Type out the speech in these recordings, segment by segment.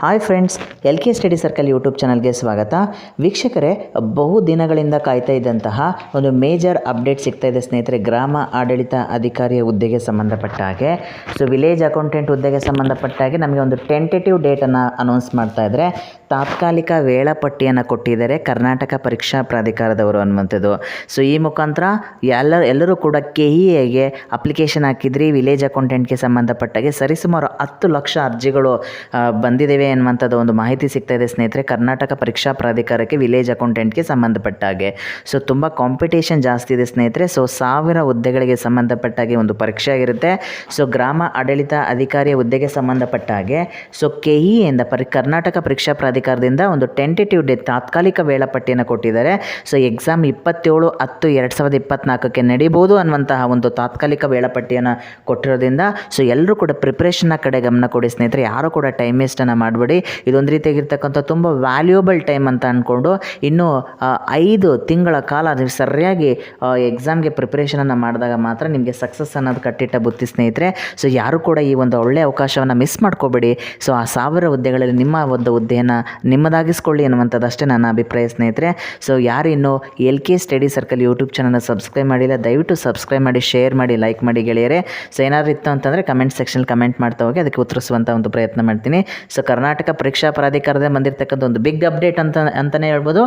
Hi friends, LK study circle YouTube ಚಾನಲ್ಗೆ ಸ್ವಾಗತ. ವೀಕ್ಷಕರೇ, ಬಹು ದಿನಗಳಿಂದ ಕಾಯ್ತಾ ಇದ್ದಂತಹ ಒಂದು ಮೇಜರ್ ಅಪ್ಡೇಟ್ ಸಿಗ್ತಾ ಇದೆ ಸ್ನೇಹಿತರೆ. ಗ್ರಾಮ ಆಡಳಿತ ಅಧಿಕಾರಿಯ ಹುದ್ದೆಗೆ ಸಂಬಂಧಪಟ್ಟ ಹಾಗೆ, ವಿಲೇಜ್ ಅಕೌಂಟೆಂಟ್ ಹುದ್ದೆಗೆ ಸಂಬಂಧಪಟ್ಟ ಹಾಗೆ ನಮಗೆ ಒಂದು ಟೆಂಟೇಟಿವ್ ಡೇಟನ್ನು ಅನೌನ್ಸ್ ಮಾಡ್ತಾ ಇದ್ದಾರೆ. ತಾತ್ಕಾಲಿಕ ವೇಳಾಪಟ್ಟಿಯನ್ನು ಕೊಟ್ಟಿದ್ದಾರೆ ಕರ್ನಾಟಕ ಪರೀಕ್ಷಾ ಪ್ರಾಧಿಕಾರದವರು ಅನ್ನುವಂಥದ್ದು. ಈ ಮುಖಾಂತರ ಎಲ್ಲರೂ ಕೂಡ KEAಗೆ ಅಪ್ಲಿಕೇಶನ್ ಹಾಕಿದ್ರಿ. ವಿಲೇಜ್ ಅಕೌಂಟೆಂಟ್ಗೆ ಸಂಬಂಧಪಟ್ಟಾಗೆ ಸರಿಸುಮಾರು 10 ಲಕ್ಷ ಅರ್ಜಿಗಳು ಬಂದಿದ್ದೇವೆ ಎನ್ನುವಂಥದ್ದು ಒಂದು ಮಾಹಿತಿ ಸಿಗ್ತಾ ಇದೆ ಸ್ನೇಹಿತರೆ. ಕರ್ನಾಟಕ ಪರೀಕ್ಷಾ ಪ್ರಾಧಿಕಾರಕ್ಕೆ ವಿಲೇಜ್ ಅಕೌಂಟೆಂಟ್ಗೆ ಸಂಬಂಧಪಟ್ಟ ಹಾಗೆ ತುಂಬ ಕಾಂಪಿಟೇಷನ್ ಜಾಸ್ತಿ ಇದೆ ಸ್ನೇಹಿತರೆ. 1000 ಹುದ್ದೆಗಳಿಗೆ ಸಂಬಂಧಪಟ್ಟಾಗೆ ಒಂದು ಪರೀಕ್ಷೆ ಆಗಿರುತ್ತೆ. ಗ್ರಾಮ ಆಡಳಿತ ಅಧಿಕಾರಿಯ ಹುದ್ದೆಗೆ ಸಂಬಂಧಪಟ್ಟ ಹಾಗೆ KEAಯಿಂದ ಕರ್ನಾಟಕ ಪರೀಕ್ಷಾ ಪ್ರಾಧಿಕಾರದಿಂದ ಒಂದು ಟೆಂಟೇಟಿವ್ ಡೇ ತಾತ್ಕಾಲಿಕ ವೇಳಾಪಟ್ಟಿಯನ್ನು ಕೊಟ್ಟಿದ್ದಾರೆ. ಎಕ್ಸಾಮ್ 27/10/2024ಕ್ಕೆ ನಡೀಬೋದು ಅನ್ನುವಂತಹ ಒಂದು ತಾತ್ಕಾಲಿಕ ವೇಳಾಪಟ್ಟಿಯನ್ನು ಕೊಟ್ಟಿರೋದ್ರಿಂದ ಎಲ್ಲರೂ ಕೂಡ ಪ್ರಿಪ್ರೇಷನ್ನ ಕಡೆ ಗಮನ ಕೊಡಿ ಸ್ನೇಹಿತರೆ. ಯಾರು ಕೂಡ ಟೈಮ್ ವೇಸ್ಟನ್ನು ಮಾಡಬೇಡಿ. ಇದೊಂದು ರೀತಿಯಾಗಿರ್ತಕ್ಕಂಥ ತುಂಬ ವ್ಯಾಲ್ಯೂಯಬಲ್ ಟೈಮ್ ಅಂತ ಅಂದ್ಕೊಂಡು ಇನ್ನೂ 5 ತಿಂಗಳ ಕಾಲ ನೀವು ಸರಿಯಾಗಿ ಎಕ್ಸಾಮ್ಗೆ ಪ್ರಿಪ್ರೇಷನನ್ನು ಮಾಡಿದಾಗ ಮಾತ್ರ ನಿಮಗೆ ಸಕ್ಸಸ್ ಅನ್ನೋದು ಕಟ್ಟಿಟ್ಟ ಬುತ್ತಿ ಸ್ನೇಹಿತರೆ. ಯಾರು ಕೂಡ ಈ ಒಂದು ಒಳ್ಳೆಯ ಅವಕಾಶವನ್ನು ಮಿಸ್ ಮಾಡ್ಕೋಬೇಡಿ. ಆ 1000 ಹುದ್ದೆಗಳಲ್ಲಿ ನಿಮ್ಮ ಒಂದು ಹುದ್ದೆಯನ್ನು ನಿಮ್ಮದಾಗಿಸ್ಕೊಳ್ಳಿ ಅನ್ನುವಂಥದ್ದು ಅಷ್ಟೇ ನನ್ನ ಅಭಿಪ್ರಾಯ ಸ್ನೇಹಿತರೆ. ಯಾರು ಇನ್ನೂ LK ಸ್ಟಡಿ ಸರ್ಕಲ್ ಯೂಟ್ಯೂಬ್ ಚಾನಲ್ನ ಸಬ್ಸ್ಕ್ರೈಬ್ ಮಾಡಿಲ್ಲ, ದಯವಿಟ್ಟು ಸಬ್ಸ್ಕ್ರೈಬ್ ಮಾಡಿ, ಶೇರ್ ಮಾಡಿ, ಲೈಕ್ ಮಾಡಿ ಗೆಳೆಯರೆ. ಏನಾದ್ರು ಇತ್ತು ಅಂತಂದರೆ ಕಮೆಂಟ್ ಸೆಕ್ಷನ್ ಕಮೆಂಟ್ ಮಾಡ್ತಾ ಹೋಗಿ ಅದಕ್ಕೆ ಉತ್ತರಿಸುವಂಥ ಒಂದು ಪ್ರಯತ್ನ ಮಾಡ್ತೀನಿ. ಕರ್ನಾಟಕ ಪರೀಕ್ಷಾ ಪ್ರಾಧಿಕಾರದ ಬಂದಿರತಕ್ಕಂಥ ಒಂದು ಬಿಗ್ ಅಪ್ಡೇಟ್ ಅಂತಲೇ ಹೇಳ್ಬೋದು.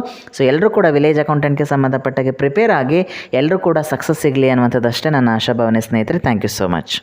ಎಲ್ಲರೂ ಕೂಡ ವಿಲೇಜ್ ಅಕೌಂಟೆಂಟ್ಗೆ ಸಂಬಂಧಪಟ್ಟಾಗೆ ಪ್ರಿಪೇರ್ ಆಗಿ ಎಲ್ಲರೂ ಕೂಡ ಸಕ್ಸಸ್ ಸಿಗಲಿ ಅನ್ನುವಂಥದ್ದು ಅಷ್ಟೇ ನನ್ನ ಆಶಾಭಾವನೆ ಸ್ನೇಹಿತರೆ. Thank you so much.